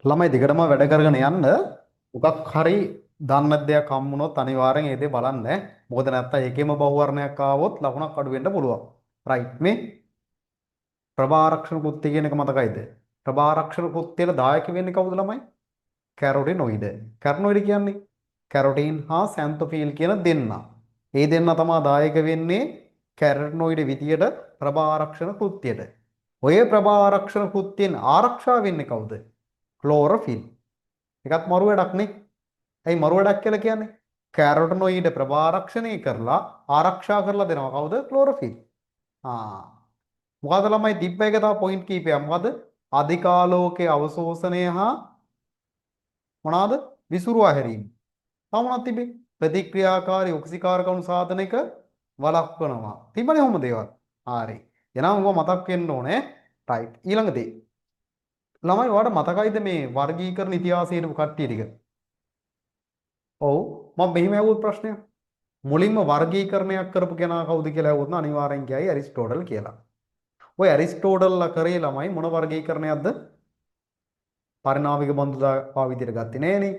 ළමයි දිගටම වැඩ කරගෙන යන්න මොකක් හරි දන්නේ නැති දෙයක් හම්බුනොත් අනිවාර්යෙන් ඒ දේ බලන්න. මොකද නැත්තම් ඒකෙම බහුවර්ණයක් ආවොත් ලකුණක් අඩු වෙන්න පුළුවන්. රයිට් මේ ප්‍රභාරක්ෂණ කෘත්‍ය කියන එක මතකයිද? ප්‍රභාරක්ෂණ කෘත්‍යයට දායක වෙන්නේ කවුද ළමයි? කැරොටිනොයිඩ්. කැරොටිනොයිඩ් කියන්නේ කැරොටින් හා සැන්තොෆිල් කියන දෙන්නා. ඒ දෙන්නා තමයි දායක වෙන්නේ කැරොටිනොයිඩ් විදියට ප්‍රභාරක්ෂණ කෘත්‍යයට. ඔය ප්‍රභාරක්ෂණ කෘත්‍යයෙන් ආරක්ෂා වෙන්නේ කවුද? ක්ලෝරොෆිල්. ඒකත් මරු වැඩක් නේ. ඇයි මරු වැඩක් කියලා කියන්නේ? කැරොටිනොයිඩ් ප්‍රභාරක්ෂණය කරලා ආරක්ෂා කරලා දෙනවා කවුද? ක්ලෝරොෆිල්. මොකද ළමයි තිබ්බ එක තව පොයින්ට් කීපයක්. මොකද අධිකාලෝකයේ අවශෝෂණය හා මොනවාද? විසුරුවා හැරීම. තව මොනවද තිබේ? ප්‍රතික්‍රියාකාරී ඔක්සිකාරක අණු සාධනයක වළක්වනවා. තිබ්බනේ ඔහොම දේවල්. හරි. එහෙනම් ඔබ මතක් වෙන්න ඕනේ. රයිට්. ඊළඟ දේ. ළමයි ඔයාලට මතකයිද මේ වර්ගීකරණ ඉතිහාසයේ කට්ටිය ටික? ඔව්. මම මෙහිම ඇහුවොත් ප්‍රශ්නයක්. මුලින්ම වර්ගීකරණයක් කරපු කෙනා කවුද කියලා ඇහුවොත් අනිවාර්යෙන් කියයි ඇරිස්ටෝටල් කියලා. ඔය ඇරිස්ටෝටල්ලා කරේ ළමයි මොන වර්ගීකරණයක්ද? පරිණාමික බන්ධුතා විදිහට ගත්තේ නෑනේ.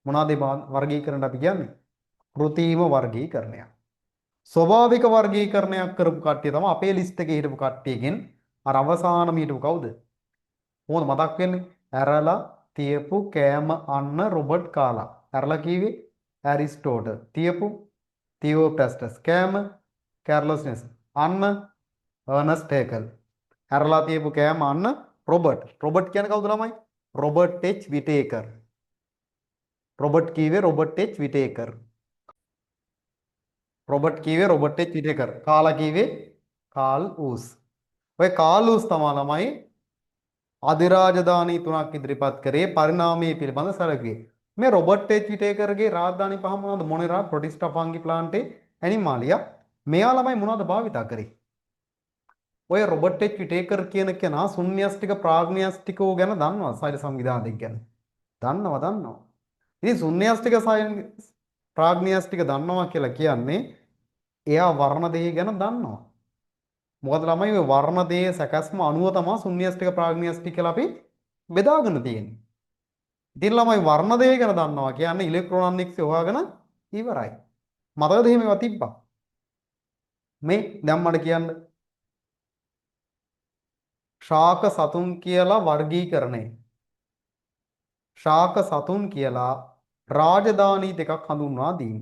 මොනවාද වර්ගීකරණයට අපි කියන්නේ? කෘත්‍රිම වර්ගීකරණයක්. ස්වභාවික වර්ගීකරණයක් කරපු කට්ටිය තමයි අපේ ලිස්ට් එකේ හිටපු කට්ටියකින් අර අවසානම හිටපු කවුද? මොකද මතක් වෙන්නේ? ඇරලා තියපු කෑම අන්න රොබර්ට් කාලා. ඇරලා කීවේ ඇරිස්ටෝටල්. තියපු තියෝප්‍රැස්ටස් කෑම කැර්ලස්නෙස් අන්න අර්නස්ට් හේකල්. ඇරලා තියපු කෑම අන්න රොබර්ට්. රොබර්ට් කියන්නේ කවුද ළමයි? Robert H Whittaker. රොබර්ට් කීවේ රොබර්ට් එච් විටේකර්. රොබර්ට් කීවේ රොබර්ට් එච් විටේකර්. කාලා කීවේ කාල් ඌස්. ඔය කාල් ඌස් තමයි ළමයි අධිරාජධානී තුනක් ඉදිරිපත් කරේ පරිණාමයේ පිළිබඳ සැලකුවේ. මේ රොබර්ට් එච් විටේකර්ගේ රාජධානී පහ මොනවද? මොනෙරා, ප්‍රොටිස්ටා, ෆංගි ප්ලාන්ටේ, ඇනිමාලියා. මෙයා ළමයි මොනවද භාවිතා කරේ? ඔය රොබර්ට් එච් විටේකර් කියන කෙනා ශුන්‍යස්ටික ප්‍රාග්න්‍යස්ටිකෝ ගැන දන්නවා සෛල සංවිධානයක් ගැන. දන්නවා. ඉතින් ශුන්‍යස්ටික ප්‍රාග්න්‍යස්ටික දන්නවා කියලා කියන්නේ එයා වර්ණ දෙහි ගැන දන්නවා. මොකද ළමයි ඔය වර්ණ දෙහි සැකස්ම අනුව තමයි ශුන්‍යස්ටික ප්‍රාග්න්‍යස්ටික කියලා අපි බෙදාගෙන තියෙන්නේ. ඉතින් ළමයි වර්ණ දෙහි ගැන දන්නවා කියන්නේ ඉලෙක්ට්‍රොනික්ස් හොයාගෙන ඉවරයි. මතකද එහෙම ඒවා තිබ්බා? මේ දැන් මට කියන්න ශාක සතුන් කියලා වර්ගීකරණය. ශාක සතුන් කියලා රාජධානී දෙකක් හඳුන්වා දීම.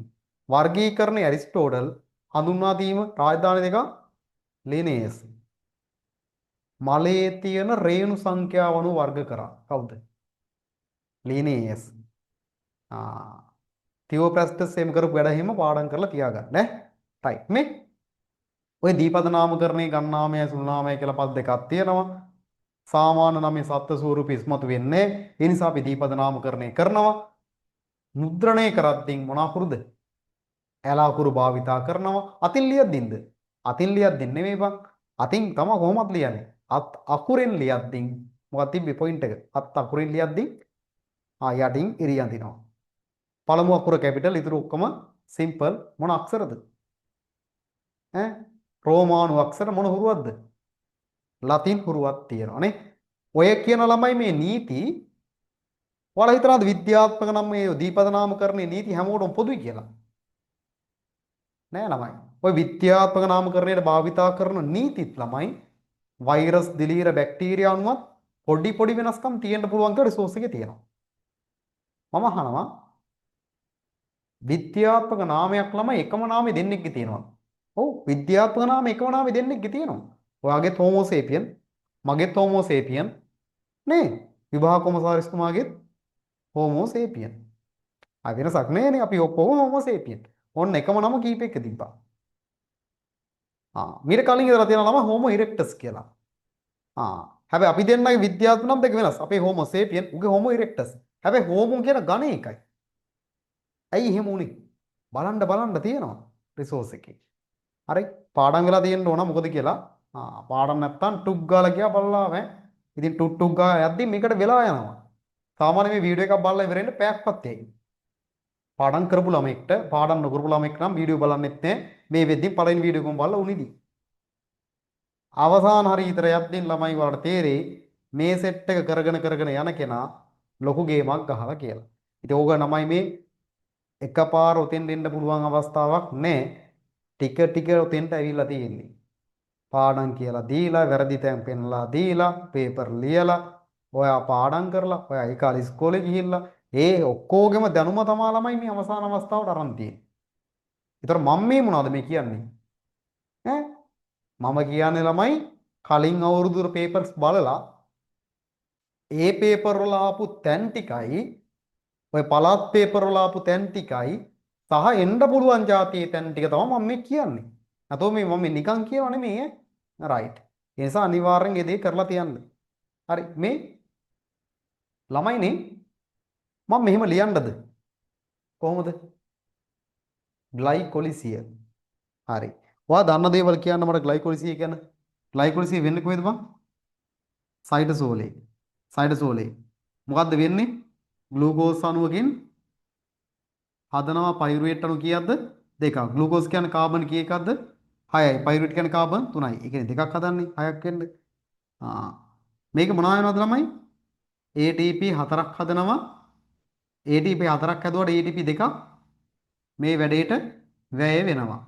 වර්ගීකරණය ඇරිස්ටෝටල්, හඳුන්වා දීම රාජධානී දෙකක් ලිනේයස්. මලේ තියෙන රේණු සංඛ්‍යාව අනුව වර්ග කරා. කවුද? ලිනේයස්. තියෝප්‍රැස්ටස් එම් කරපු වැඩ එහෙම පාඩම් කරලා තියාගන්න ඈ. රයිට් මේ ඔය දීපද නාමකරණේ ගණනාමය සුල්නාමය කියලා පද දෙකක් තියෙනවා. සාමාන්‍ය නමේ සත්ත්ව ස්වරූප ඉස්මතු වෙන්නේ. ඒ නිසා අපි දීපද නාමකරණය කරනවා. මුද්‍රණය කරද්දී මොන අකුරුද? ඇල අකුරු භාවිතා කරනවා. අතින් ලියද්දින්ද? අතින් ලියද්දින් නෙමෙයි බං. අතින් තමයි කොහොමද ලියන්නේ? අත් අකුරෙන් ලියද්දින් මොකක්ද තිබ්බේ පොයින්ට් එක? අත් අකුරෙන් ලියද්දින් යටින් ඉරියන් දිනවා. පළමු අකුර කැපිටල්, ඉතුරු ඔක්කොම සිම්පල්. මොන අක්ෂරද? රෝමානු අක්ෂර මොන හුරුවක්ද? ලතින් හුරුවක් තියෙනවා නේ. ඔය කියන ළමයි මේ නීති ඔයාලා හිතනවාද විද්‍යාත්මක නම් මේ දීපද නාමකරණයේ නීති හැමෝටම පොදුයි කියලා? නෑ ළමයි. ඔය විද්‍යාත්මක නාමකරණයට භාවිතා කරන නීතිත් ළමයි වෛරස්, දිලීර, බැක්ටීරියා අනුවත් පොඩි වෙනස්කම් තියෙන්න පුළුවන් කියලා රිසෝස් එකේ තියෙනවා. මම අහනවා විද්‍යාත්මක නාමයක් ළමයි එකම නාමෙ දෙන්නෙක්ගේ තියෙනවා. ඔව් විද්‍යාත්මක නාමෙ එකම නාමෙ දෙන්නෙක්ගේ තියෙනවා. ඔයාගෙත් හෝමෝ සේපියන්, මගෙත් හෝමෝ සේපියන් නේ. විභාකොමසාරිස් තුමාගෙත් හෝමෝ සේපියන්. වෙනසක් නෑනේ. අපි ඔක්කොම හෝමෝ සේපියන්. ඔන්න එකම නම කීපෙක තිබ්බා. මීට කලින් ඉඳලා තියෙන නම හෝමෝ ඉරෙක්ටස් කියලා. හැබැයි අපි දෙන්නගේ විද්‍යාත්මක නම් දෙක වෙනස්. අපේ හෝමෝ සේපියන්, උගේ හෝමෝ ඉරෙක්ටස්. හැබැයි හෝමෝ කියන ගණ එකයි. ඇයි එහෙම උනේ? බලන්න තියෙනවා රිසෝස් එකේ. හරි පාඩම් වෙලා තියෙන්න ඕන මොකද කියලා. පාඩම් නැත්තම් ටුක් ගාලා ගියා බලලා ඈ. ඉතින් ටුක් ගා යද්දි මේකට වෙලා යනවා. සාමාන්‍ය මේ වීඩියෝ එකක් බලලා ඉවරෙන්න පැයක්වත් ඇයි. පාඩම් කරපු ළමෙක්ට පාඩම් නොකරපු ළමෙක් නම් වීඩියෝ බලන්නෙත් නැහැ. මේ වෙද්දි පළවෙනි වීඩියෝ එකම බලලා උනිදි. අවසාන හරියට යද්දී ළමයි වලට තේරෙයි මේ සෙට් එක කරගෙන යන කෙනා ලොකු ගේමක් ගහලා කියලා. ඉතින් ඕක නමයි මේ එකපාර උතෙන් දෙන්න පුළුවන් අවස්ථාවක් නැහැ. ටික ටික උතෙන්ට ඇවිල්ලා තියෙන්නේ. පාඩම් කියලා දීලා, වැරදි තැන් පෙන්ලා දීලා, පේපර් ලියලා, ඔයා පාඩම් කරලා, ඔයා ඒ කාලේ ඉස්කෝලේ ගිහිල්ලා, ඒ ඔක්කොගෙම දැනුම තමා ළමයි මේ අවසාන අවස්ථාවට අරන් තියෙන්නේ. ඒතර මම මේ මොනවද මේ කියන්නේ? ඈ මම කියන්නේ ළමයි කලින් අවුරුදු පේපර්ස් බලලා ඒ පේපර් වල ආපු තැන් ටිකයි ඔය පළාත් පේපර් වල ආපු තැන් ටිකයි සහ එන්න පුළුවන් જાතියේ තැන් ටික තමයි මම මේ කියන්නේ. නැතෝ මේ මම නිකන් කියව නෙමෙයි ඈ. රයිට්. ඒ නිසා අනිවාර්යෙන් ඒ දේ කරලා තියන්න. හරි මේ ළමයිනේ මම මෙහෙම ලියන්නද? කොහොමද? ග්ලයිකොලිසිය. හරි. ඔයා දන්න දේවල් කියන්න මට ග්ලයිකොලිසිය ගැන. ග්ලයිකොලිසිය වෙන්නේ කොහෙද බං? සයිටෝසෝලේ. සයිටෝසෝලේ. මොකද්ද වෙන්නේ? ග්ලූකෝස් අණුවකින් හදනවා පයිරුවේට් අණු කීයක්ද? දෙකක්. ග්ලූකෝස් කියන්නේ කාබන් කීයකක්ද? 6යි. පයිරුවේට් කියන්නේ කාබන් 3යි. ඒ කියන්නේ දෙකක් හදන්නේ 6ක් වෙන්න. මේක මොනවා වෙනවද ළමයි? ATP 4ක් හදනවා. ATP 4ක් හැදුවට ATP දෙකක් මේ වැඩේට වැය වෙනවා.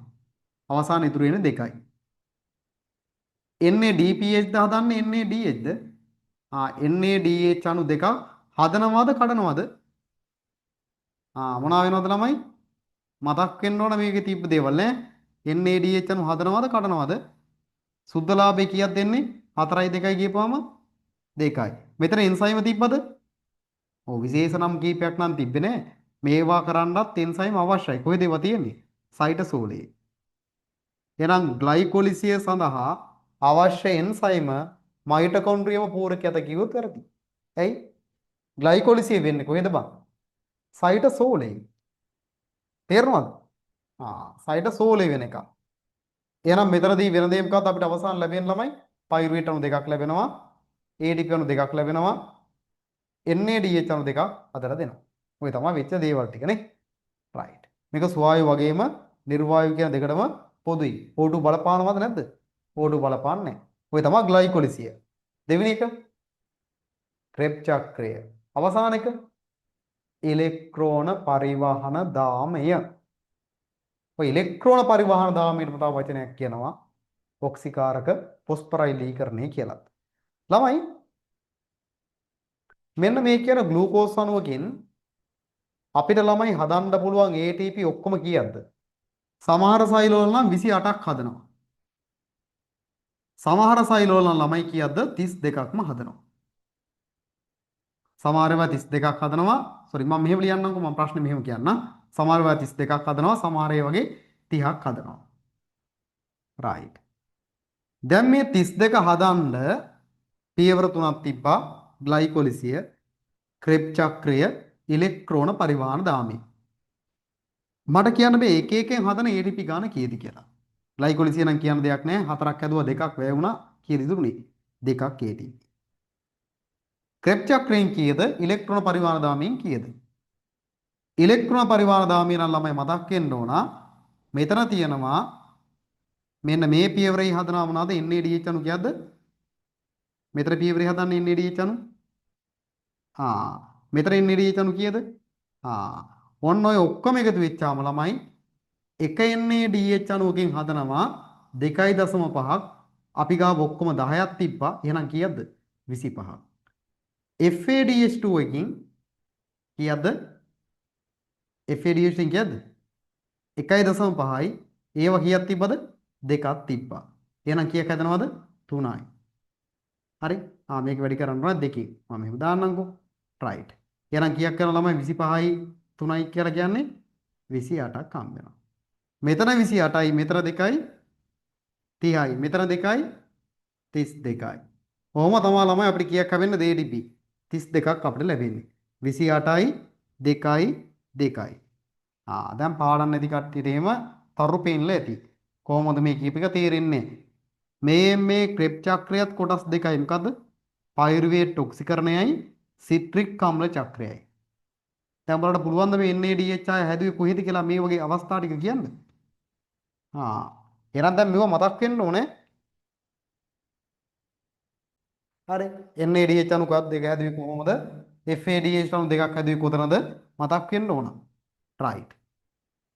අවසාන ඉතුරු වෙන්නේ දෙකයි. NADPH ද හදන්නේ NADH ද? NADH අණු දෙකක් හදනවද කඩනවද? මොනවා වෙනවද ළමයි? මතක් වෙන්න ඕන මේකේ තිබ්බ දේවල් නේ. NADH අණු හදනවද කඩනවද? සුද්ධලාභය කීයක් දෙන්නේ? 4යි 2යි කියපුවාම 2යි. මෙතන එන්සයිම තිබ්බද? ඔව් විශේෂ නම් කීපයක් නම් තිබ්බේ නෑ. මේවා කරන්නත් එන්සයිම අවශ්‍යයි. කොහෙද ඒවා තියෙන්නේ? සයිටෝසෝලේ. එහෙනම් ග්ලයිකොලිසිය සඳහා අවශ්‍ය එන්සයිම මයිටොකොන්ඩ්‍රියම පූරකයට කිව්වොත් වැරදි. ඇයි? ග්ලයිකොලිසිය වෙන්නේ කොහෙද බං? සයිටෝසෝලේ. තේරෙනවද? සයිටෝසෝලේ වෙන එක. එහෙනම් මෙතනදී වෙන දෙයක් මොකක්ද අපිට අවසාන ලැබෙන ළමයි? පයිරුවේට් අණු දෙකක් ලැබෙනවා. ADP අණු දෙකක් ලැබෙනවා. NADH අණු දෙකක් හදලා දෙනවා. ඔය තමයි වෙච්ච දේවල් ටික නේ. රයිට්. මේක සුවායු වගේම නිර්වායු කියන දෙකටම පොදුයි. O2 බලපානවද නැද්ද? O2 බලපාන්නේ නැහැ. ඔය තමයි ග්ලයිකොලිසිය. දෙවෙනි එක ක්‍රෙබ් චක්‍රය. අවසාන එක ඉලෙක්ට්‍රෝන පරිවහන දාමය. ඔය ඉලෙක්ට්‍රෝන පරිවහන දාමයට තව වචනයක් කියනවා ඔක්සිකාරක පොස්පරයිලීකරණය කියලා. ළමයි මෙන්න මේ කියන ග්ලූකෝස් අණුවකින් අපිට ළමයි හදන්න පුළුවන් ATP ඔක්කොම කීයක්ද? සමහර සෛල වල නම් 28ක් හදනවා. සමහර සෛල වල නම් ළමයි කීයක්ද? 32ක්ම හදනවා. සමහර ඒවා 32ක් හදනවා. සෝරි මම මෙහෙම ලියන්නම්කෝ මම ප්‍රශ්නේ මෙහෙම කියන්නම්. සමහර ඒවා 32ක් හදනවා. සමහර ඒ වගේ 30ක් හදනවා. රයිට්. දැන් මේ 32 හදන්න පියවර තුනක් තිබ්බා. ග්ලයිකොලිසිය, ක්‍රෙබ් චක්‍රය, ඉලෙක්ට්‍රෝන පරිවහන දාමය. මට කියන්න බෑ එක එකෙන් හදන ATP ගාන කීයද කියලා. ග්ලයිකොලිසිය නම් කියන්න දෙයක් නැහැ. හතරක් හැදුවා දෙකක් වැය වුණා. කීයද ඉතුරුනේ? දෙකක් ATP. ක්‍රෙබ් චක්‍රයෙන් කීයද? ඉලෙක්ට්‍රෝන පරිවහන දාමයෙන් කීයද? ඉලෙක්ට්‍රෝන පරිවහන දාමය නම් ළමයි මතක් වෙන්න ඕන. මෙතන තියෙනවා මෙන්න මේ පියවරේ හදනවා මොනවාද? NADH අණු කියද්ද? මෙතන පියවරේ හදන්නේ NADH අණු. මෙතන NADH අණු කීයද? ඔන්න ඔය ඔක්කොම එකතු වෙච්චාම ළමයි එක NADH අණුවකින් හදනවා 2.5ක්. අපි ගාව ඔක්කොම 10ක් තිබ්බා. එහෙනම් කීයක්ද? 25ක්. FADH2 එකකින් කීයක්ද? FADH එකකින් කීයක්ද? 1.5යි. ඒව කීයක් තිබ්බද? දෙකක් තිබ්බා. එහෙනම් කීයක් හදනවද? 3යි. හරි. මේක වැඩි කරන්න ඕන දෙකකින්. මම මෙහෙම දාන්නම්කෝ. රයිට්. එහෙනම් කීයක් කරනවා ළමයි 25යි 3යි කියලා කියන්නේ 28ක් හම්බ වෙනවා. මෙතන 28යි මෙතන 2යි 30යි මෙතන 2යි 32යි. ඔහොම තමයි ළමයි අපිට කීයක් හම්බෙන්නේ ATP 32ක් අපිට ලැබෙන්නේ. 28යි 2යි 2යි. දැන් පාඩම් නැති කට්ටියට එහෙම තරු පේන්නලා ඇති. කොහොමද මේ කීප එක තේරෙන්නේ? මේ ක්‍රෙබ් චක්‍රයත් කොටස් දෙකයි. මොකද්ද? පයිරුවේට් ඔක්සිකරණයයි සිට්‍රික් අම්ල චක්‍රයයි. දැන් බලන්න පුළුවන් ද මේ NADH හැදුවේ කොහෙද කියලා මේ වගේ අවස්ථා ටික කියන්න? එහෙනම් දැන් මේව මතක් වෙන්න ඕනේ. හරි. NADH අණු කද්ද ඒක හැදුවේ කොහොමද? FADH අණු දෙකක් හැදුවේ කොතනද? මතක් වෙන්න ඕන. right.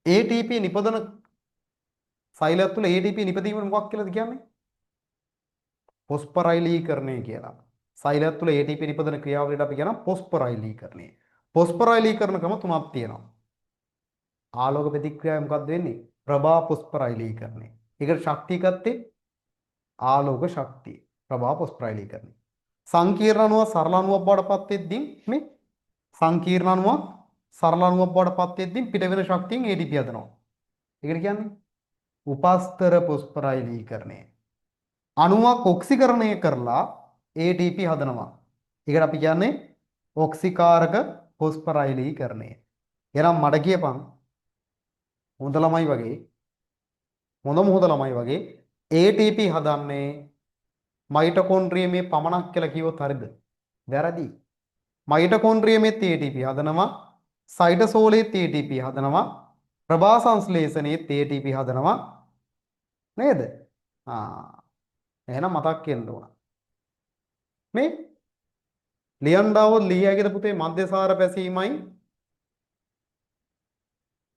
ATP නිපදන සෛලයක් තුළ ATP නිපදීම මොකක් කියලාද කියන්නේ? පොස්පරයිලීකරණය කියලා. සෛලයක් තුළ ATP නිපදන ක්‍රියාවලියට අපි කියනවා පොස්පරයිලීකරණය. පොස්පරයිලීකරණ ක්‍රම තුනක් තියෙනවා. ආලෝක ප්‍රතික්‍රියාව මොකක්ද වෙන්නේ? ප්‍රභා පොස්පරයිලීකරණය. ඒකට ශක්තිය ගත්තේ ආලෝක ශක්තිය. ප්‍රභා පොස්පරයිලීකරණය. සංකීර්ණ අණුව සරල අණුවක් බවට පත් වෙද්දී මේ සංකීර්ණ අණුවක් සරල අණුවක් බවට පත් වෙද්දී පිට වෙන ශක්තියෙන් ATP හදනවා. ඒකට කියන්නේ උපස්තර පොස්පරයිලීකරණය. අණුවක් ඔක්සිකරණය කරලා ATP හදනවා. ඒකට අපි කියන්නේ ඔක්සිකාරක පොස්පරයිලීකරණය. එහෙනම් මඩ කියපන් හොඳ ළමයි වගේ හොඳ ළමයි වගේ ATP හදන්නේ මයිටොකොන්ඩ්‍රියමේ පමණක් කියලා කිව්වොත් හරිද? වැරදි. මයිටොකොන්ඩ්‍රියමෙත් ATP හදනවා, සයිටෝසෝලෙත් ATP හදනවා, ප්‍රභා සංශ්ලේෂණෙත් ATP හදනවා නේද? එහෙනම් මතක් වෙන්න ඕන. මේ ලියන්ඩාවොත් ලියයිද පුතේ මධ්‍යසාර පැසීමයි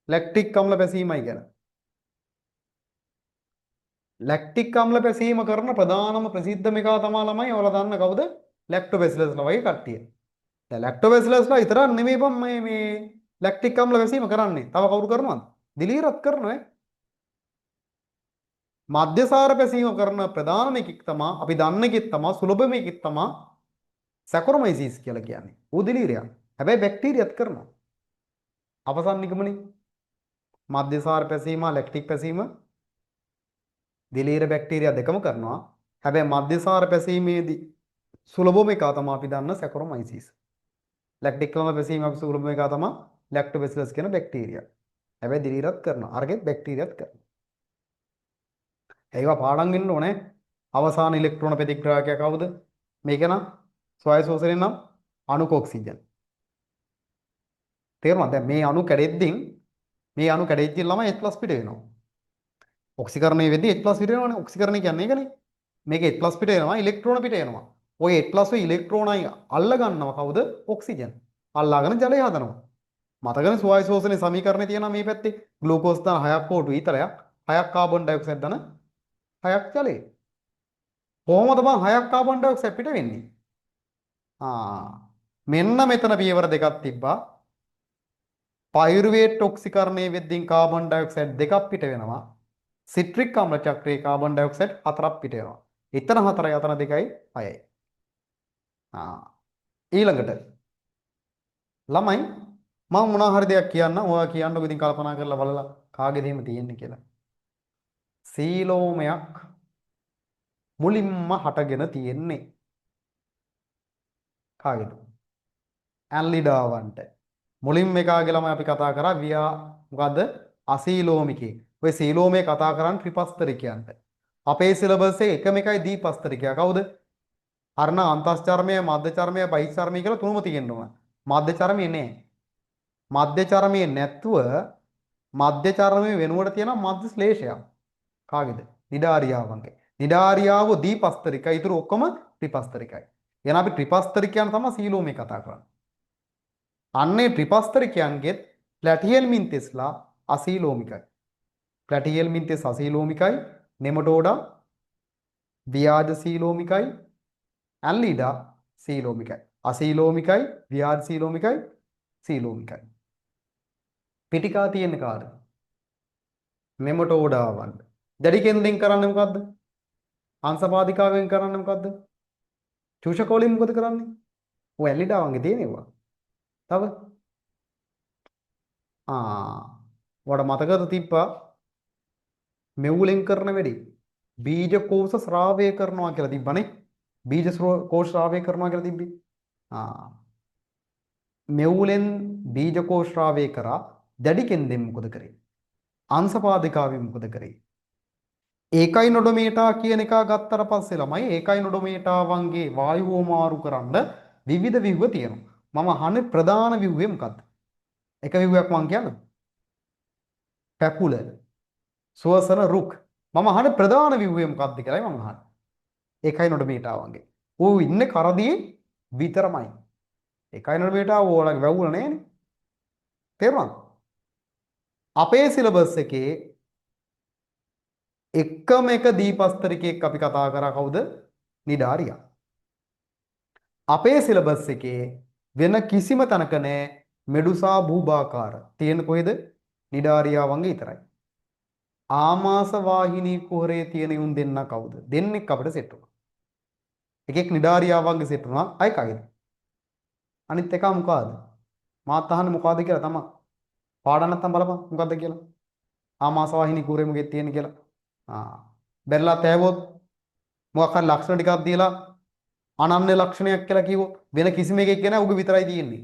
ලැක්ටික් අම්ල පැසීමයි කියලා. ලැක්ටික් අම්ල පැසීම කරන ප්‍රධානම ප්‍රසිද්ධම එකා තමයි ළමයි ඔයාලා දන්න කවුද? ලැක්ටෝබැසිලස්ලා වගේ කට්ටිය. දැන් ලැක්ටෝබැසිලස්ලා විතරක් නෙමෙයි බම් මේ ලැක්ටික් අම්ල පැසීම කරන්නේ. තව කවුරු කරනවද? දිලීරත් කරනවා. මධ්‍යසාර පැසීම කරන ප්‍රධානම එකෙක් තමයි අපි දන්න එකෙක් තමයි සුලභම එකෙක් තමයි සැකරොමයිසිස් කියලා කියන්නේ. ඌ දිලීරයක්. හැබැයි බැක්ටීරියත් කරනවා. අවසන් නිගමනේ මධ්‍යසාර පැසීම ලැක්ටික් පැසීම දිලීර බැක්ටීරියා දෙකම කරනවා. හැබැයි මධ්‍යසාර පැසීමේදී සුලභම එක තමයි අපි දන්න සැකරොමයිසිස්. ලැක්ටික් අම්ල පැසීම අපි සුලභම එක තමයි ලැක්ටෝබැසිලස් කියන බැක්ටීරියා. හැබැයි දිලීරත් කරනවා. අරගෙත් බැක්ටීරියත් කරනවා. ඒවා පාඩම් වෙන්න ඕනේ. අවසාන ඉලෙක්ට්‍රෝන ප්‍රතික්‍රියාවක කවුද? මේක නම් ස්වයං ශෝෂණය නම් අණුක ඔක්සිජන්. තේරුණාද? දැන් මේ අණු කැඩෙද්දී ළමයි H+ පිට වෙනවා. ඔක්සිකරණය වෙද්දී H+ පිට වෙනවනේ. ඔක්සිකරණය කියන්නේ ඒකනේ. මේක H+ පිට වෙනවා, ඉලෙක්ට්‍රෝන පිට වෙනවා. ඔය H+ ඉලෙක්ට්‍රෝනයි අල්ල ගන්නවා කවුද? ඔක්සිජන්. අල්ලාගෙන ජලය හදනවා. මතකනේ ස්වයං ශෝෂණයේ සමීකරණේ තියෙනවා මේ පැත්තේ. ග්ලූකෝස් දාන 6ක් O2 ඊතරයක්, 6ක් කාබන් ඩයොක්සයිඩ් දාන 6ක් ජලය. කොහොමද බං 6ක් කාබන් ඩයොක්සයිඩ් පිට වෙන්නේ? මෙන්න මෙතන පියවර දෙකක් තිබ්බා. පයිරුවේට් ඔක්සිකරණය වෙද්දී කාබන් ඩයොක්සයිඩ් දෙකක් පිට වෙනවා. සිට්‍රික් අම්ල චක්‍රයේ කාබන් ඩයොක්සයිඩ් 4ක් පිට වෙනවා. එතන 4යි අතන 2යි 6යි. ඊළඟට ළමයි මම මොනවා හරි දෙයක් කියන්න ඔයා කියන්නකො ඉතින් කල්පනා කරලා බලලා කාගේද එහෙම තියෙන්නේ කියලා. සීලෝමයක් මුලින්ම හටගෙන තියෙන්නේ කාගේද? ඇන්ලිඩාවන්ට. මුලින්ම එකාගේ ළමයි අපි කතා කරා මොකද්ද? අසීලෝමිකේ. ඔය සීලෝමයේ කතා කරන්නේ ත්‍රිපස්තරිකයන්ට. අපේ සිලබස් එකේ එකම එකයි දීපස්තරිකයා. කවුද? අරන අන්තස්චර්මය, මධ්‍ය චර්මය, බහිස් චර්මය කියලා තුනම තියෙන්න ඕන. මධ්‍ය චර්මයේ නෑ. මධ්‍ය චර්මයේ නැත්තුව මධ්‍ය චර්මයේ වෙනුවට තියෙන මධ්‍ය ශ්ලේෂයක්. කාගේද? නිඩාරියාවන්ගේ. නිඩාරියාව දීපස්තරිකයි. ඊටු ඔක්කොම ත්‍රිපස්තරිකයි. එහෙනම් අපි ත්‍රිපස්තරිකයන් තමයි සීලෝමයේ කතා කරන්නේ. අන්නේ ත්‍රිපස්තරිකයන්ගෙත් ප්ලැටිහෙල්මින්තෙස්ලා අසීලෝමිකයි. ප්ලැටිහෙල්මින්තෙස් අසීලෝමිකයි, නෙමටෝඩා ව්‍යාජ සීලෝමිකයි, ඇන්ලිඩා සීලෝමිකයි. අසීලෝමිකයි, ව්‍යාජ සීලෝමිකයි, සීලෝමිකයි. පිටිකා තියෙන කාද? නෙමටෝඩාවන්. දැඩි කෙන්දෙන් කරන්නේ මොකද්ද? අංශපාදිකාවෙන් කරන්නේ මොකද්ද? චූෂකෝලින් මොකද කරන්නේ? ඔය ඇන්ලිඩාවන්ගේ තියෙනවා. තව වඩ මතකද තිබ්බා මෙව්ලෙන් කරන වැඩි බීජකෝෂ ශ්‍රාවය කරනවා කියලා තිබ්බනේ. බීජකෝෂ ශ්‍රාවය කරනවා කියලා තිබ්බේ. මෙව්ලෙන් බීජකෝෂ ශ්‍රාවය කරා. දැඩි කෙන්දෙන් මොකද කරේ? අංශපාදිකාවෙන් මොකද කරේ? ඒකයි නොඩොමීටා කියන එක ගත්තට පස්සේ ළමයි ඒකයි නොඩොමීටාවන්ගේ වායුව මාරු කරන්න විවිධ ව්‍යුහ තියෙනවා. මම අහන්නේ ප්‍රධාන ව්‍යුහය මොකක්ද? එක ව්‍යුහයක් මම කියන්නද? පැකුල, සුවසන රුක්. මම අහන්නේ ප්‍රධාන ව්‍යුහය මොකක්ද කියලායි මම අහන්නේ. ඒකයි නොඩොමීටාවන්ගේ. ඌ ඉන්නේ කරදියේ විතරමයි. එකයි නේද බේටා ඕලගේ වැවුල නෑනේ. තේරුණාද? අපේ සිලබස් එකේ එකම එක දීපස්තරිකයක් අපි කතා කරා කවුද? නිඩාරියා. අපේ සිලබස් එකේ වෙන කිසිම තැනක නෑ මෙඩුසා භූභාකාර. තියෙන කොහෙද? නිඩාරියා වගේ විතරයි. ආමාස වාහිනී කුහරයේ තියෙන උන් දෙන්න කවුද? දෙන්නෙක් අපිට සෙට් වුණා. එකෙක් නිඩාරියා වගේ සෙට් වුණා. අය කගේද? අනිත් එක මොකಾದ? මාත් අහන්නේ මොකಾದ කියලා තමයි. පාඩම් නැත්තම් බලපන් මොකද්ද කියලා. ආමාස වාහිනී කුහරයේ මොකෙද තියෙන්නේ කියලා. බැලලා තෑවොත් මොකක් හරි ලක්ෂණ ටිකක් දීලා අනන්‍ය ලක්ෂණයක් කියලා කිව්වොත් වෙන කිසිම එකෙක් නෑ උග විතරයි තියෙන්නේ.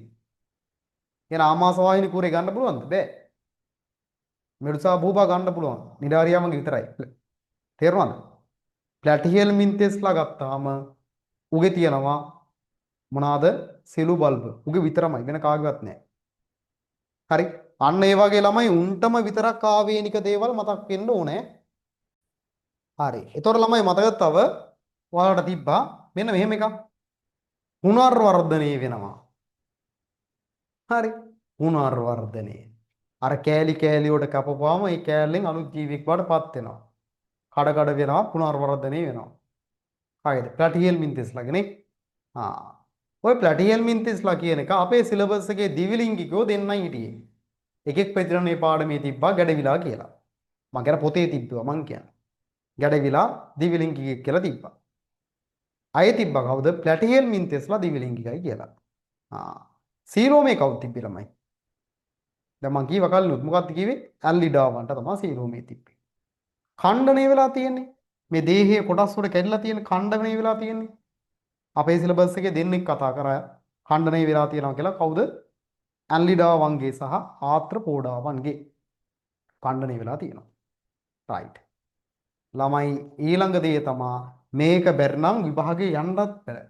එහෙනම් ආමාස වාහිනී කුරේ ගන්න පුළුවන්ද? බෑ. මෙඩුසා භූපා ගන්න පුළුවන්. නිඩාරියාමගේ විතරයි. තේරුණාද? ප්ලැටිහෙල් මින්තෙස්ලා ගත්තාම උගේ තියෙනවා මොනවාද? සෙලු බල්බ. උගේ විතරමයි වෙන කාගේවත් නෑ. හරි. අන්න ඒ වගේ ළමයි උන්ටම විතරක් ආවේනික දේවල් මතක් වෙන්න ඕනේ. හරි. ඒතකොට ළමයි මතකද තව ඔයාලට තිබ්බා මෙන්න මෙහෙම එකක්. පුනර්වර්ධනය වෙනවා. හරි. පුනර්වර්ධනය. අර කෑලි කෑලි වලට කපපුවාම ඒ කෑල්ලෙන් අලුත් ජීවියෙක් බවට පත් වෙනවා. කඩ කඩ වෙනවා පුනර්වර්ධනය වෙනවා. හරිද? ප්ලැටිහෙල් මින්තෙස්ලාගේ නේ. ඔය ප්ලැටිහෙල් මින්තෙස්ලා කියන එක අපේ සිලබස් එකේ දිවිලිංගිකෝ දෙන්නයි හිටියේ. එකෙක් පැතිරෙන මේ පාඩමේ තිබ්බා ගැඩවිලා කියලා. මම කියන පොතේ තිබ්බා මං කියන්නේ. ගැඩවිලා දිවිලිංගිකෙක් කියලා තිබ්බා. අය තිබ්බා කවුද? ප්ලැටිහෙල් මින්තෙස්ලා දිවිලිංගිකයි කියලා. සීරෝමේ කවුද තිබ්බේ ළමයි? දැන් මං කීව කලිනුත් මොකක්ද කිව්වේ? ඇල්ලිඩාවන්ට තමයි සීරෝමේ තිබ්බේ. ඛණ්ඩණය වෙලා තියෙන්නේ. මේ දේහයේ කොටස් වල කැඩිලා තියෙන ඛණ්ඩණය වෙලා තියෙන්නේ. අපේ සිලබස් එකේ දෙන්නෙක් කතා කරා ඛණ්ඩණය වෙලා තියෙනවා කියලා කවුද? ඇල්ලිඩාවන්ගේ සහ ආත්‍රපෝඩාවන්ගේ ඛණ්ඩණය වෙලා තියෙනවා. රයිට්. ළමයි ඊළඟ දේ තමයි මේක බැරි නම් විභාගේ යන්නත් බෑ.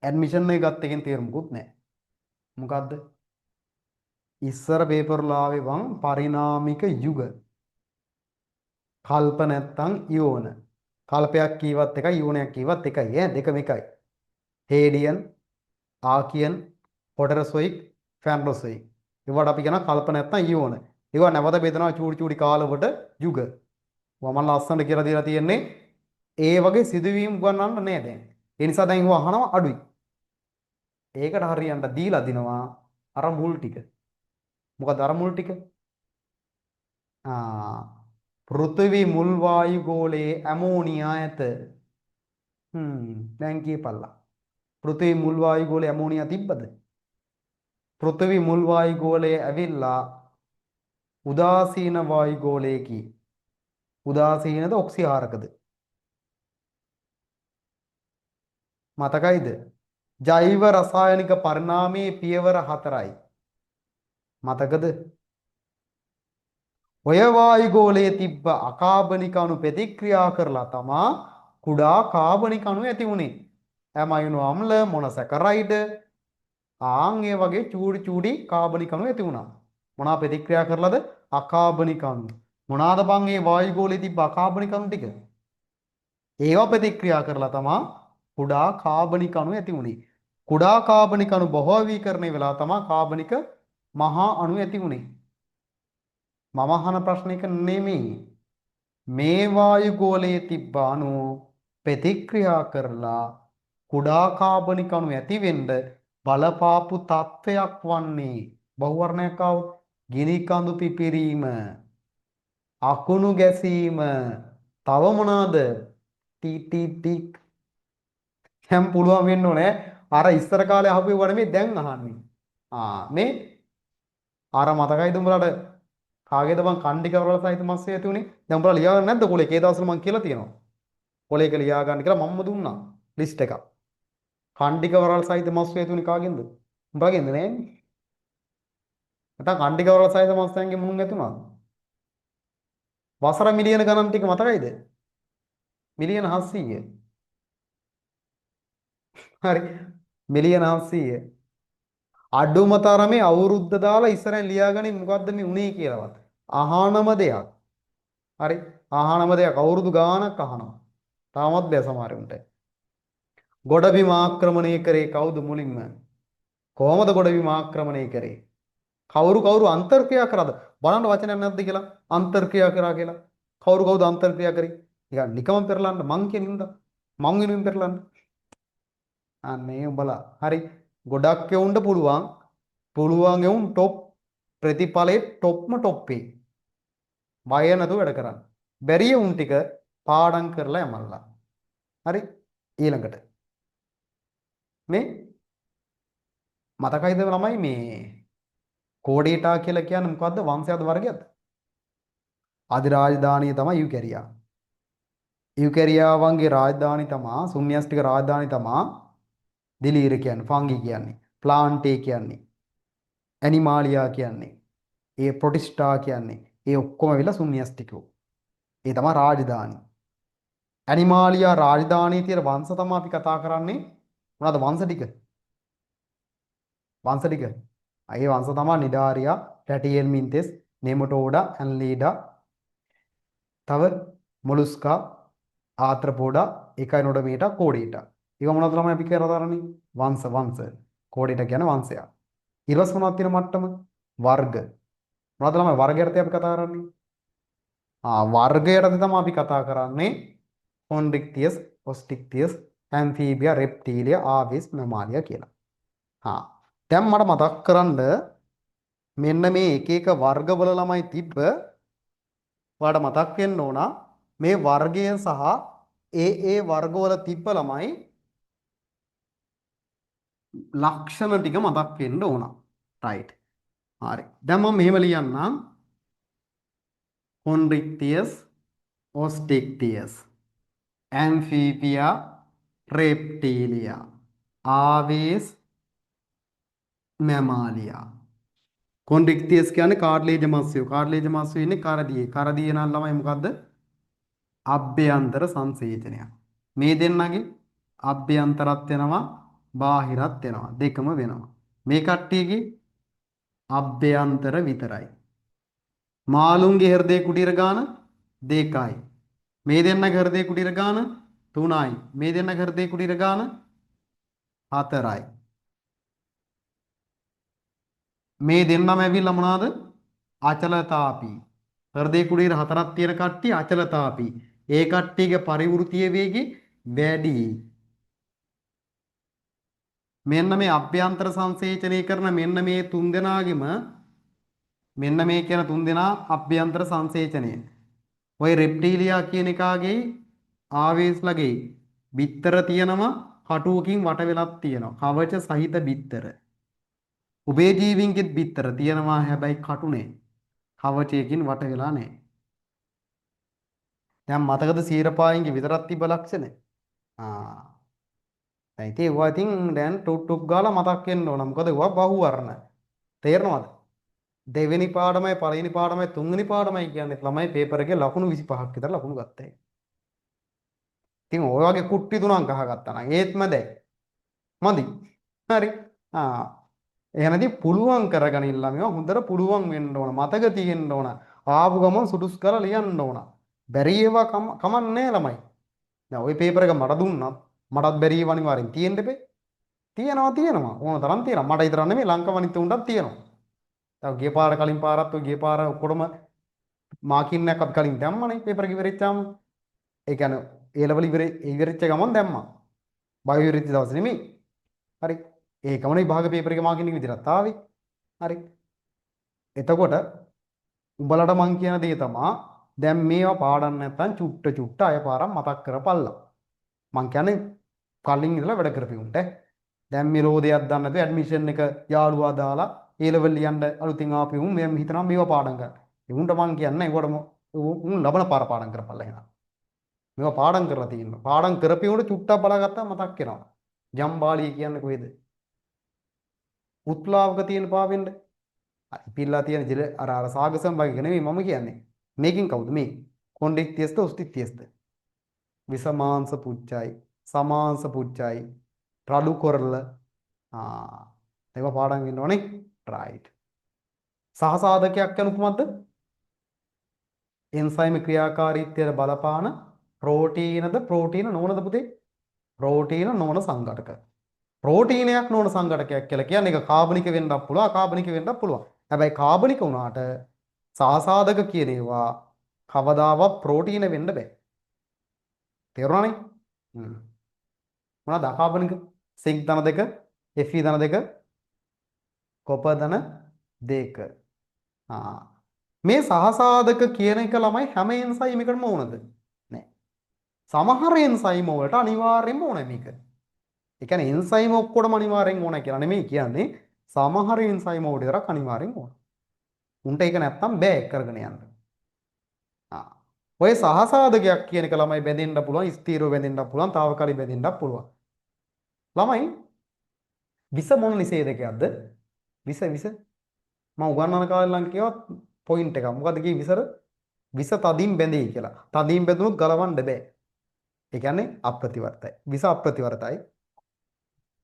ඇඩ්මිෂන් එක ගත්ත එකෙන් තේරුම්කුත් නැහැ. මොකද්ද? ඉස්සර පේපර් වල ආවේ වන් පරිණාමික යුග. කල්ප නැත්තම් ඉයෝන. කල්පයක් කීවත් එකයි ඉයෝනයක් කීවත් එකයි ඈ දෙකම එකයි. හේඩියන්, ආකියන්, පොටරසොයික්, ෆැන්රොසොයික්. ඒවට අපි කියන කල්ප නැත්තම් ඉයෝන. ඒවා නැවත බෙදනවා චූටි චූටි කාලවලට යුග. මම ලස්සනට කියලා දීලා තියෙන්නේ ඒ වගේ සිදුවීම් උගන්වන්න නෑ දැන්. ඒ නිසා දැන් ඒව අහනවා අඩුයි. ඒකට හරියන්න දීලා දිනවා අර මුල් ටික. මොකද අර මුල් ටික? පෘථිවි මුල් වායු ගෝලයේ ඇමෝනියා ඇත. දැන් කියපල්ලා. පෘථිවි මුල් වායු ගෝලයේ ඇමෝනියා තිබ්බද? පෘථිවි මුල් වායු ගෝලයේ ඇවිල්ලා උදාසීන වායු ගෝලයේකි. උදාසීනද ඔක්සිආරකද? මතකයිද? ජෛව රසායනික පරිණාමයේ පියවර 4යි. මතකද? ඔය වායු ගෝලයේ තිබ්බ අකාබනික අණු ප්‍රතික්‍රියා කරලා තමා කුඩා කාබනික අණු ඇති වුනේ. ඇමයිනෝ අම්ල මොනොසැකරයිඩ් ආන් ඒ වගේ චූඩි චූඩි කාබනික අණු ඇති වුණා. මොනවා ප්‍රතික්‍රියා කරලාද? අකාබනික අණු. මොනවාද බං මේ වායු ගෝලයේ තිබ්බ අකාබනික අණු ටික? ඒවා ප්‍රතික්‍රියා කරලා තමා කුඩා කාබනික අණු ඇති වුනේ. කුඩා කාබනික අණු බහුවීකරණය වෙලා තමා කාබනික මහා අණු ඇති වුනේ. මම අහන ප්‍රශ්නයක නෙමෙයි. මේ වායු ගෝලයේ තිබ්බ අණු ප්‍රතික්‍රියා කරලා කුඩා කාබනික අණු ඇති වෙන්න බලපාපු තත්වයක් වන්නේ බහුවර්ණයක් આવුත් ගිනි කඳු පිපිරීම, අකුණු ගැසීම, තව මොනවාද? ටී හැම පුළුවන් වෙන්න ඕනේ. අර ඉස්සර කාලේ අහපු ඒවා නෙමෙයි දැන් අහන්නේ. මේ අර මතකයිද උඹලට කාගේද බං කණ්ඩික වල සහිත මස්සේ ඇති උනේ? දැන් උඹලා ලියාගන්න නැද්ද කොලේ? ඒ දවස්වල මම කියලා තියෙනවා. කොලේක ලියා ගන්න කියලා මම්ම දුන්නා ලිස්ට් එකක්. කණ්ඩික වල සහිත මස්සේ ඇති උනේ කාගෙන්ද? උඹගෙන්ද නෑනේ. නැත්නම් කණ්ඩික වල සහිත මස්සයන්ගේ මුණුන් ඇති උනාද? වසර මිලියන ගණන් ටික මතකයිද? මිලියන 700. හරි. මිලියන 700. අඩුම තරමේ අවුරුද්ද දාලා ඉස්සරහින් ලියාගනින් මොකද්ද මේ උනේ කියලාවත්. අහනම දෙයක්. හරි. අහනම දෙයක් අවුරුදු ගාණක් අහනවා. තාමත් බෑ සමහරුන්ට. ගොඩබිම ආක්‍රමණය කරේ කවුද මුලින්ම? කොහොමද ගොඩබිම ආක්‍රමණය කරේ? කවුරු අන්තර්ක්‍රියා කරාද? බලන්න වචනයක් නැද්ද කියලා? අන්තර්ක්‍රියා කරා කියලා. කවුද අන්තර්ක්‍රියා කරේ? නිකම් පෙරලන්න මං කියන හින්දා. මං වෙනුවෙන් පෙරලන්න. අනේ උඹලා. හරි. ගොඩක් එවුන්ට පුළුවන්. පුළුවන් එවුන් টොප් ප්‍රතිඵලයේ টොප්ම টොප්පේ. බය නැතුව වැඩ කරන්න. බැරි එවුන් ටික පාඩම් කරලා යමල්ලා. හරි. ඊළඟට මේ මතකයිද ළමයි මේ කෝඩේටා කියලා කියන්නේ මොකද්ද? වංශයද වර්ගයක්ද? අධිරාජධානිය තමයි යුකැරියා. යුකැරියාවන්ගේ රාජධානි තමා ශුන්‍යෂ්ටික රාජධානි තමා දිලීර කියන්නේ, ෆංගි කියන්නේ, ප්ලාන්ටේ කියන්නේ, ඇනිමාලියා කියන්නේ, ඒ ප්‍රොටිස්ටා කියන්නේ, ඒ ඔක්කොම වෙලා ශුන්‍යෂ්ටිකෝ. ඒ තමයි රාජධානි. ඇනිමාලියා රාජධානියේ තියෙන වංශ තමයි අපි කතා කරන්නේ. මොනවාද වංශ ටික? වංශ ටික. ඒ වංශ තමයි නිඩාරියා, රැටියෙල්මින්තෙස්, නෙමටෝඩා, ඇන්ලීඩා, තව මොලුස්කා, ආත්‍රපෝඩා, ඒකයිනොඩමීටා, කෝඩීටා. ඒක මොනවද ළමයි අපි කියලා තරන්නේ? වංශ. කෝඩීටා කියන්නේ වංශය. ඊට පස්සේ මොනවද තියෙන මට්ටම? වර්ග. මොනවද ළමයි වර්ගයට අපි කතා කරන්නේ? වර්ගයට තමයි අපි කතා කරන්නේ කොන්ඩ්‍රික්ටියස්, ඔස්ටික්ටියස්, ඇම්ෆීබියා, රෙප්ටීලියා, ආවිස්, මැමාලියා කියලා. දැන් මට මතක් කරන්න මෙන්න මේ එක එක වර්ගවල ළමයි තිබ්බ ඔයාලට මතක් වෙන්න ඕන මේ වර්ගය සහ ඒ වර්ගවල තිබ්බ ළමයි ලක්ෂණ ටික මතක් වෙන්න ඕන. රයිට්. හරි. දැන් මම මෙහෙම ලියන්නම්. කොන්ඩ්‍රික්ටියස්, ඔස්ටික්ටියස්, ඇම්ෆීබියා, රෙප්ටීලියා, ආවේස්, මැමාලියා. කොන්ඩ්‍රික්ටියස් කියන්නේ කාර්ලේජ මත්ස්‍යෝ. කාර්ලේජ මත්ස්‍යෝ ඉන්නේ කරදියේ. කරදියේ නම් ළමයි මොකද්ද? අභ්‍යන්තර සංසේචනයක්. මේ දෙන්නගේ අභ්‍යන්තරත් වෙනවා බාහිරත් වෙනවා. දෙකම වෙනවා. මේ කට්ටියගේ අභ්‍යන්තර විතරයි. මාළුන්ගේ හෘදේ කුටීර ගාන 2යි. මේ දෙන්නගේ හෘදේ කුටීර ගාන 3යි. මේ දෙන්නගේ හෘදේ කුටීර ගාන 4යි. මේ දෙන්නම ඇවිල්ලා මොනවාද? අචලතාපී. හෘදේ කුටීර 4ක් තියෙන කට්ටිය අචලතාපී. ඒ කට්ටියගේ පරිවෘත්තීය වේගය වැඩි. මෙන්න මේ අභ්‍යන්තර සංසේචනය කරන මෙන්න මේ තුන් දෙනාගෙම මෙන්න මේ කියන තුන් දෙනා අභ්‍යන්තර සංසේචනය. ඔය රෙප්ටීලියා කියන එකාගේ ආවේස්ලගේ බිත්තර තියෙනවා කටුවකින් වට වෙලක් තියෙනවා. කවච සහිත බිත්තර. උභයජීවීන්ගෙත් බිත්තර තියෙනවා හැබැයි කටුනේ. කවචයකින් වට වෙලා නැහැ. දැන් මතකද සීරපායින්ගේ විතරක් තිබ්බ ලක්ෂණ? දැන් ඉතින් ඒවා ඉතින් දැන් ටුක් ගාලා මතක් වෙන්න ඕන. මොකද ඒවා බහු වර්ණ. තේරෙනවද? දෙවෙනි පාඩමයි පළවෙනි පාඩමයි තුන්වෙනි පාඩමයි කියන්නේ ළමයි පේපර් එකේ ලකුණු 25ක් විතර ලකුණු ගත්තා. ඉතින් ඔය වගේ කුට්ටි තුනක් ගහගත්තා නම් ඒත් මැදයි. මදි. හරි. එහෙනදී පුළුවන් කරගනින්න ළමයෝ හොඳට පුළුවන් වෙන්න ඕන. මතක තියෙන්න ඕන. ආපු ගමන් සුදුස් කරලා ලියන්න ඕන. බැරි ඒවා කමන්නේ ළමයි. දැන් ওই පේපර් එක මට දුන්නත් මටත් බැරි ඒවා අනිවාර්යෙන් තියෙන්න බෑ. තියෙනවා. ඕන තරම් තියෙනවා. මට විතර නෙමෙයි ලංකාව අනිත් උන්ටත් තියෙනවා. දැන් ගිය පාර කලින් පාරත් ඔය ගිය පාර ඔක්කොම මාකින් එකක් අපි කලින් දැම්මනේ පේපර් එක ඉවරෙච්චාම. ඒ කියන්නේ ඒ ලෙවල් ඉවරෙච්ච ගමන් දැම්මා. බයෝ ඉවරෙච්ච දවස් නෙමෙයි. හරි. ඒකමනේ විභාග පේපර් එක මාකින් එක විදිහට ආවේ. හරි. එතකොට උඹලට මං කියන දේ තමයි දැන් මේවා පාඩම් නැත්තම් චුට්ට අය පාරක් මතක් කරපල්ලා. මං කියන්නේ කලින් ඉඳලා වැඩ කරපියුන්ට. දැන් මේ රෝදයක් දන්නේ නැතුව ඇඩ්මිෂන් එක යාළුවා දාලා ඒ ලෙවල් ලියන්න අලුතින් ආපු උන් මම හිතනවා මේවා පාඩම් කරන්න. ඒ උන්ට මං කියන්නේ ඒකටම උන් ලබන පාර පාඩම් කරපල්ලා එහෙනම්. මේවා පාඩම් කරලා තියෙනවා. පාඩම් කරපියුන්ට චුට්ටක් බලාගත්තා මතක් වෙනවා. ජම්බාලිය කියන්නේ කොහෙද? උත්ලාවක තියෙන පාවෙන්න. පිල්ලා තියෙන ජිල අර සාගසම් වගේ නෙමෙයි මම කියන්නේ. මේකෙන් කවුද මේ? කොන්ඩ්‍රික්ටියස්ද ඔස්ටික්ටියස්ද? විසමාංශ පුච්චයි, සමාංශ පුච්චයි, රළු කොරළ ඒවා පාඩම් වෙන්න ඕනේ. රයිට්. සහසාධකයක් යනු කුමක්ද? එන්සයිම් ක්‍රියාකාරීත්වයට බලපාන ප්‍රෝටීනද ප්‍රෝටීන නොවනද පුතේ? ප්‍රෝටීන නොවන සංඝටක. ප්‍රෝටීනයක් නොවන සංඝටකයක් කියලා කියන්නේ ඒක කාබනික වෙන්නත් පුළුවන් අකාබනික වෙන්නත් පුළුවන්. හැබැයි කාබනික වුණාට සාසාධක කියන ඒවා කවදාවත් ප්‍රෝටීන වෙන්න බෑ. තේරුණානේ? හ්ම්. මොනවාද අකාබනික? සිංක් ධන දෙක, Fe ධන දෙක, කොපර් ධන දෙක. මේ සහසාධක කියන එක ළමයි හැම එන්සයිම් එකකටම ඕනද? නෑ. සමහර එන්සයිම් වලට අනිවාර්යෙන්ම ඕනේ මේක. ඒ කියන්නේ එන්සයිම් ඔක්කොටම අනිවාර්යෙන් ඕනේ කියලා නෙමෙයි කියන්නේ. සමහර එන්සයිම් වලට විතරක් අනිවාර්යෙන් ඕන. උන්ට ඒක නැත්තම් බෑ කරගෙන යන්න. ඔය සහසාධකයක් කියන එක ළමයි බැඳෙන්න පුළුවන්, ස්ථීරව බැඳෙන්න පුළුවන්, తాවකාලික බැඳෙන්න පුළුවන්. ළමයි විස මොන නිෂේධකයක්ද? විස මම උගන්වන කාලේ නම් කියවත් පොයින්ට් එකක්. මොකද්ද කිව්වේ විසර? විස තදින් බැඳෙයි කියලා. තදින් බැඳුනොත් ගලවන්න බෑ. ඒ කියන්නේ අප්‍රතිවර්තයි. විස අප්‍රතිවර්තයි.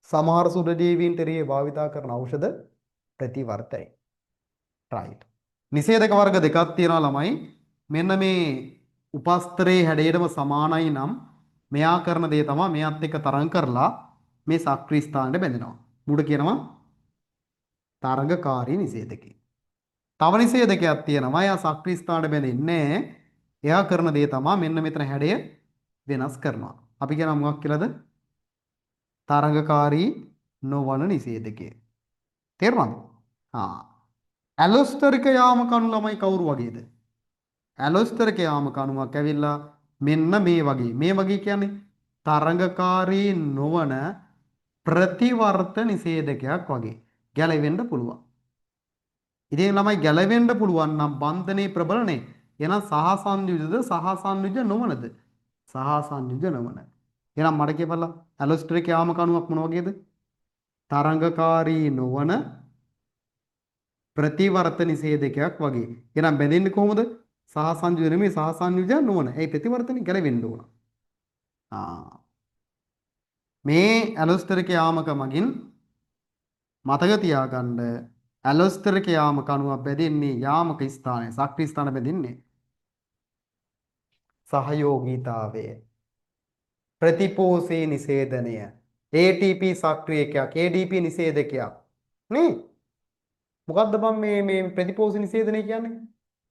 සමහර සුරජීවීන්ට එරෙහිව භාවිතා කරන ඖෂධ ප්‍රතිවර්තයි. right. නිෂේධක වර්ග දෙකක් තියෙනවා ළමයි. මෙන්න මේ උපස්තරයේ හැඩයටම සමානයි නම් මෙයා කරන දේ තමයි මෙයත් එක්ක තරංග කරලා මේ සක්‍රීය ස්ථානයට බැඳෙනවා. මුඩ කියනවා තරංගකාරී නිෂේධකේ. තව නිෂේධකයක් තියෙනවා. එයා සක්‍රීය ස්ථානයට බැඳෙන්නේ එයා කරන දේ තමයි මෙන්න මෙතන හැඩය වෙනස් කරනවා. අපි කියනවා මොකක් කියලාද? තරංගකාරී නොවන නිෂේධකේ. තේරුණාද? ඇලොස්ටරික යාමක අණු ළමයි කවුරු වගේද? ඇලොස්ටරික යාමක අණුවක් ඇවිල්ලා මෙන්න මේ වගේ. මේ වගේ කියන්නේ තරංගකාරී නොවන ප්‍රතිවර්ත නිෂේධකයක් වගේ. ගැලවෙන්න පුළුවන්. ඉතින් ළමයි ගැලවෙන්න පුළුවන් නම් බන්ධනේ ප්‍රබලනේ. එහෙනම් සහසංයුජද සහසංයුජ නොවනද? සහසංයුජ නොවන. එහෙනම් මට කියපළා ඇලොස්ටරික යාමක අණුවක් මොන වගේද? තරංගකාරී නොවන ප්‍රතිවර්ත නිෂේධකයක් වගේ. එහෙනම් බැඳෙන්නේ කොහොමද? සහසංයුජ නෙමෙයි සහසංයුජ නොවන. ඒ ප්‍රතිවර්තනේ ගැලවෙන්න ඕන. මේ ඇලොස්ටරික යාමක මගින් මතක තියාගන්න ඇලොස්ටරික යාමක අණුවක් බැඳෙන්නේ යාමක ස්ථානයේ සක්‍රීය ස්ථාන බැඳෙන්නේ සහයෝගීතාවය ප්‍රතිපෝෂී නිෂේධනය ATP සක්‍රියකයක් ADP නිෂේධකයක් නේ මොකද්ද බං මේ ප්‍රතිපෝෂී නිෂේධනය කියන්නේ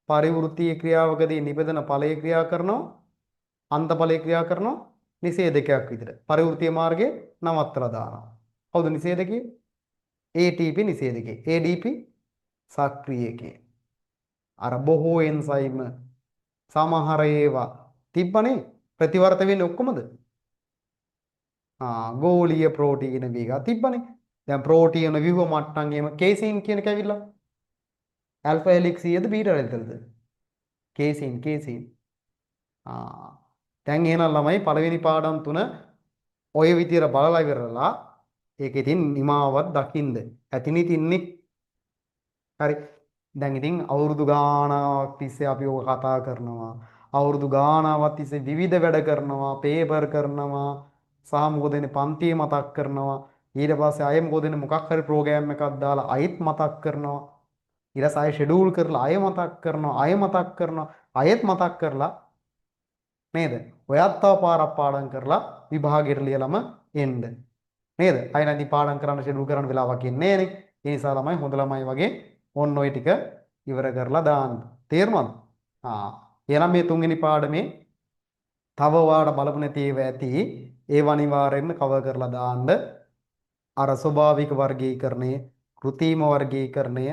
පරිවෘත්තීය ක්‍රියාවකදී නිබඳන ඵලයේ ක්‍රියා කරනවා අන්ත ඵලයේ ක්‍රියා කරනවා නිෂේධකයක් විදිහට පරිවෘත්තීය මාර්ගයේ නවත්තලා දානවා කවුද නිෂේධකේ ATP නිෂේධකේ ADP සක්‍රියකේ අර බොහෝ එන්සයිම් සමහර ඒවා තිබ්බනේ ප්‍රතිවර්ත වෙන්නේ ඔක්කොමද ගෝලීය ප්‍රෝටීන වේග තිබ්බනේ දැන් ප්‍රෝටීන ව්‍යුහ මට්ටම් එහෙම කේසීන් කියන එක ඇවිල්ලා ඇල්ෆා හෙලික්ස් ඊයද බීටා හෙලික්ස්ද කේසීන් දැන් එහෙනම් ළමයි පළවෙනි පාඩම් තුන ඔය විදියට බලලා ඉවරලා ඒක ඉතින් නිමාවක් දකින්න ඇතිනේ තින්නේ හරි දැන් ඉතින් අවුරුදු ගාණක් තිස්සේ අපි ඔක කතා කරනවා අවුරුදු ගාණාවක් තිස්සේ විවිධ වැඩ කරනවා පේපර් කරනවා සහ මොකද වෙන්නේ පන්තිය මතක් කරනවා ඊට පස්සේ අය මොකද වෙන්නේ මොකක් හරි ප්‍රෝග්‍රෑම් එකක් දාලා අයත් මතක් කරනවා ඊට පස්සේ අය ෂෙඩියුල් කරලා අය මතක් කරනවා අය මතක් කරනවා අයත් මතක් කරලා නේද ඔයත් තව පාරක් පාඩම් කරලා විභාගයට ලියලම එන්න නේද අය නැති පාඩම් කරන්න ෂෙඩියුල් කරන්න වෙලාවක් ඉන්නේ නෑනේ ඒ නිසා ළමයි හොඳ ළමයි වගේ ඔන්න ඔය ටික ඉවර කරලා දාන්න තේරුණාද එහෙනම් මේ තුන්වෙනි පාඩමේ තව ඔයාලට බලපු නැති ඒවා ඇති ඒව අනිවාර්යෙන්ම කවර් කරලා දාන්න අර ස්වභාවික වර්ගීකරණය කෘත්‍රිම වර්ගීකරණය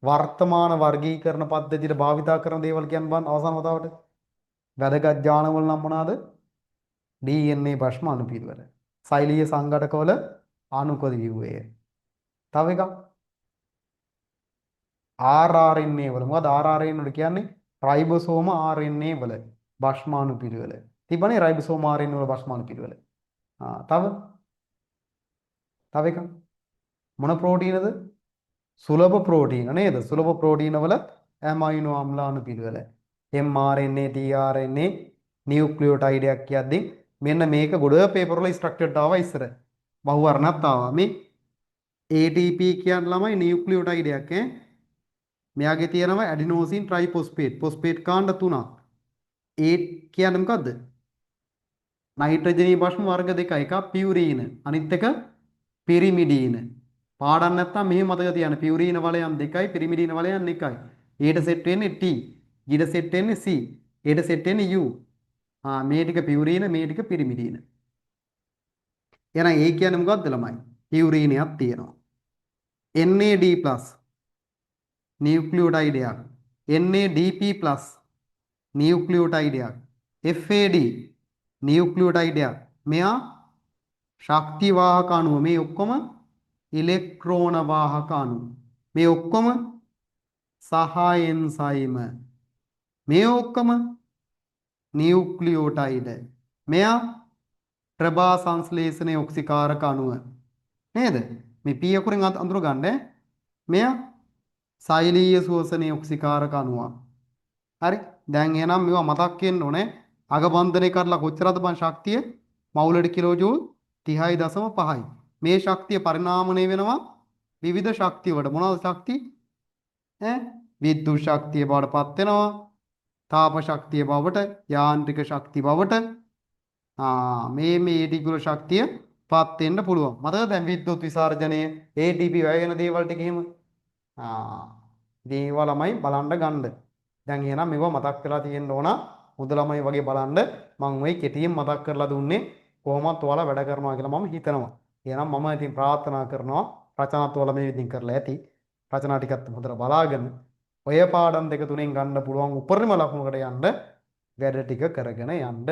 වර්තමාන වර්ගීකරණ පද්ධතියට භාවිතා කරන දේවල් කියන්න බං අවසාන වතාවට වැදගත් ඥානවල නම් මොනවාද DNA ප්‍රශ්න අනුපිළිවෙල සෛලීය සංඝටකවල අනුකද ව්‍යුහය තව එකක් RRNA වල මොකද RRNA වල කියන්නේ රයිබෝසෝම RNA වල භස්මාණු පිළිවෙල. තිබ්බනේ රයිබෝසෝම RNA වල භස්මාණු පිළිවෙල. තව එකක් මොන ප්‍රෝටීනද? සුලභ ප්‍රෝටීන නේද? සුලභ ප්‍රෝටීන වල ඇමයිනෝ අම්ලාණු පිළිවෙල. mRNA, tRNA, නියුක්ලියෝටයිඩයක් කියද්දී මෙන්න මේක ගොඩ පේපර් වල ස්ට්‍රක්චර්ඩ් ආවා ඉස්සර. බහුවර්ණත් ආවා. මේ ATP කියන ළමයි නියුක්ලියෝටයිඩයක් ඈ මෙයාගේ තියෙනවා ඇඩිනෝසින් ට්‍රයිෆොස්ෆේට් ෆොස්ෆේට් කාණ්ඩ 3ක් ඒ කියන්නේ මොකද්ද නයිට්‍රජනීය භස්ම වර්ග දෙකයි එකක් පියුරීන අනිත් එක පිරිමිඩීන. පාඩම් නැත්තම් මෙහෙම මතක තියාගන්න. පියුරීන වලයන් 2යි පිරිමිඩීන වලයන් 1යි. ඊට සෙට් වෙන්නේ T. ඊට සෙට් වෙන්නේ C. ඊට සෙට් වෙන්නේ U. මේ ටික පියුරීන මේ ටික පිරිමිඩීන. එහෙනම් ඒ කියන්නේ මොකක්ද ළමයි? පියුරීනයක් තියෙනවා. NAD+ නියුක්ලියෝටයිඩයක්. NADP+ නියුක්ලියෝටයිඩයක්. FAD නියුක්ලියෝටයිඩයක්. මෙයා ශක්ති වාහක අණුව. මේ ඔක්කොම ඉලෙක්ට්‍රෝන වාහක අණු. මේ ඔක්කොම සහ එන්සයිම. මේ ඔක්කොම නියුක්ලියෝටයිඩ. මෙයා ප්‍රභා සංශ්ලේෂණයේ ඔක්සිකාරක අණුව. නේද? මේ P අකුරෙන් අඳුර ගන්න. මෙයා සෛලීය ශෝෂණයේ ඔක්සිකාරක අණුවක්. හරි. දැන් එහෙනම් මේවා මතක් වෙන්න ඕනේ. අග බන්ධනය කරලා කොච්චරද බං ශක්තිය? මවුලට කිලෝජූල් 30.5යි. මේ ශක්තිය පරිණාමණය වෙනවා විවිධ ශක්ති වලට. මොනවද ශක්ති? විද්‍යුත් ශක්තිය බවට පත් වෙනවා. තාප ශක්තිය බවට, යාන්ත්‍රික ශක්තිය බවට. මේ ටික වල ශක්තිය පත් වෙන්න පුළුවන්. මතකද දැන් විද්‍යුත් විසර්ජනය, ATP වැය වෙන දේවල් ටික එහෙම. දේවා ළමයි බලන්න ගන්න. දැන් එහෙනම් මේවා මතක් කරලා තියෙන්න ඕන. මුද ළමයි වගේ බලන්න මම ওই කෙටියෙන් මතක් කරලා දුන්නේ කොහොමත් ඔයාලා වැඩ කරනවා කියලා මම හිතනවා. එහෙනම් මම ඉතින් ප්‍රාර්ථනා කරනවා රචනාත් ඔයාලා මේ විදිහින් කරලා ඇති. රචනා ටිකත් හොඳට බලාගෙන ඔය පාඩම් දෙක තුනෙන් ගන්න පුළුවන් උපරිම ලකුණකට යන්න වැඩ ටික කරගෙන යන්න.